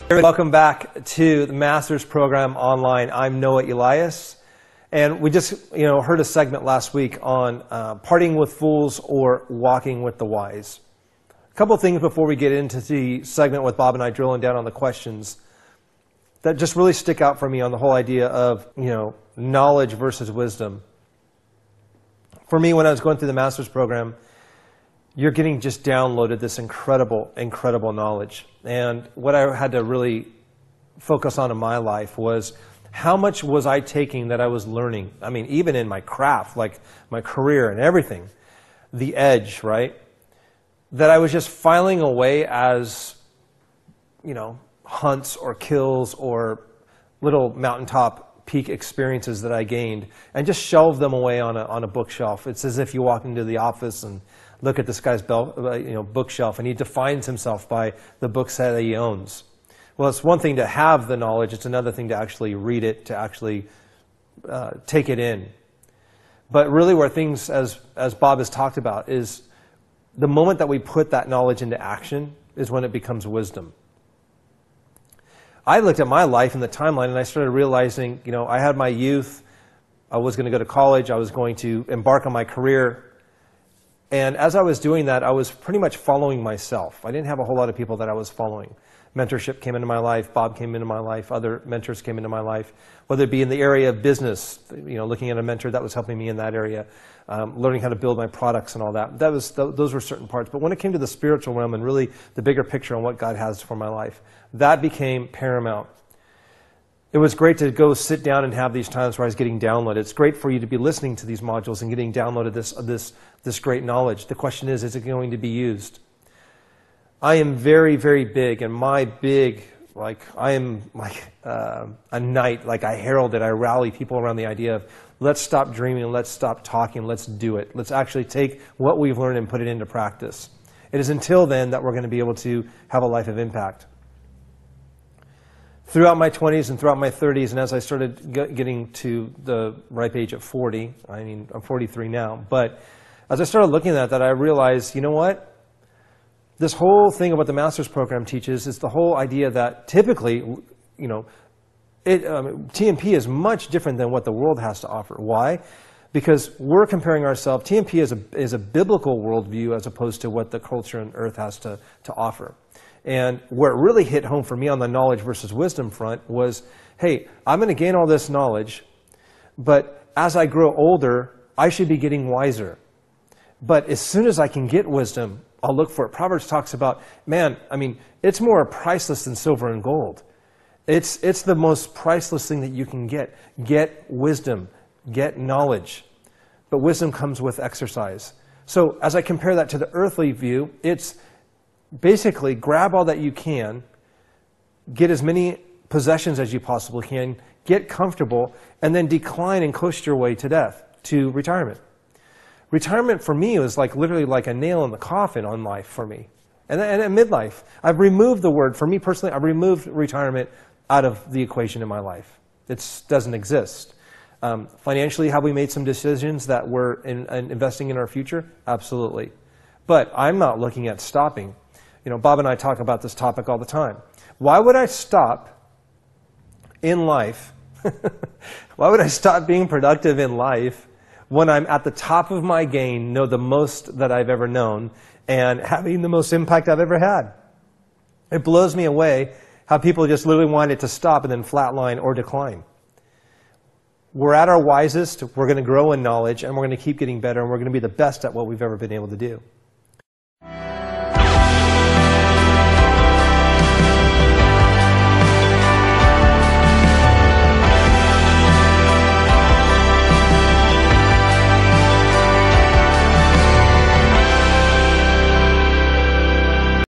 Welcome back to the Master's Program Online. I'm Noah Elias, and we just heard a segment last week on partying with fools or walking with the wise. A couple of things before we get into the segment with Bob and I drilling down on the questions that just really stick out for me on the whole idea of knowledge versus wisdom. For me, when I was going through the Master's Program, you're getting just downloaded this incredible, incredible knowledge. And what I had to really focus on in my life was how much was I taking that I was learning? I mean, even in my craft, like my career and everything, the edge, right? That I was just filing away as, hunts or kills or little mountaintop peak experiences that I gained and just shelved them away on a bookshelf. It's as if you walk into the office and look at this guy's bookshelf, and he defines himself by the books that he owns. Well, it's one thing to have the knowledge. It's another thing to actually read it, to actually take it in. But really where things, as Bob has talked about, is the moment that we put that knowledge into action is when it becomes wisdom. I looked at my life in the timeline, and I started realizing, I had my youth. I was going to go to college. I was going to embark on my career. And as I was doing that, I was pretty much following myself. I didn't have a whole lot of people that I was following. Mentorship came into my life. Bob came into my life. Other mentors came into my life, whether it be in the area of business, looking at a mentor that was helping me in that area, learning how to build my products and all that. Those were certain parts. But when it came to the spiritual realm and really the bigger picture on what God has for my life, that became paramount. It was great to go sit down and have these times where I was getting downloaded. It's great for you to be listening to these modules and getting downloaded this great knowledge. The question is it going to be used? I am very, very big, and I am like a knight. Like I herald it. I rally people around the idea of let's stop dreaming, let's stop talking, let's do it. Let's actually take what we've learned and put it into practice. It is until then that we're going to be able to have a life of impact. Throughout my 20s and throughout my 30s, and as I started getting to the ripe age of 40, I'm 43 now, but as I started looking at that, I realized, this whole thing about the Master's Program teaches is the whole idea that typically, TMP is much different than what the world has to offer. Why? Because we're comparing ourselves, TMP is a biblical worldview as opposed to what the culture and earth has to offer. And where it really hit home for me on the knowledge versus wisdom front was, hey, I'm going to gain all this knowledge, but as I grow older, I should be getting wiser. But as soon as I can get wisdom, I'll look for it. Proverbs talks about, it's more priceless than silver and gold. It's the most priceless thing that you can get. Get wisdom, get knowledge. But wisdom comes with exercise. So as I compare that to the earthly view, it's basically grab all that you can, get as many possessions as you possibly can, get comfortable, and then decline and coast your way to death, to retirement. Retirement for me was literally like a nail in the coffin on life for me. And at midlife, I've removed the word, for me personally, I've removed retirement out of the equation in my life. It doesn't exist. Financially, have we made some decisions that we're investing in our future? Absolutely. But I'm not looking at stopping. Bob and I talk about this topic all the time. Why would I stop in life? Why would I stop being productive in life when I'm at the top of my game, know the most that I've ever known, and having the most impact I've ever had? It blows me away how people just literally want it to stop and then flatline or decline. We're at our wisest, we're going to grow in knowledge, and we're going to keep getting better, and we're going to be the best at what we've ever been able to do.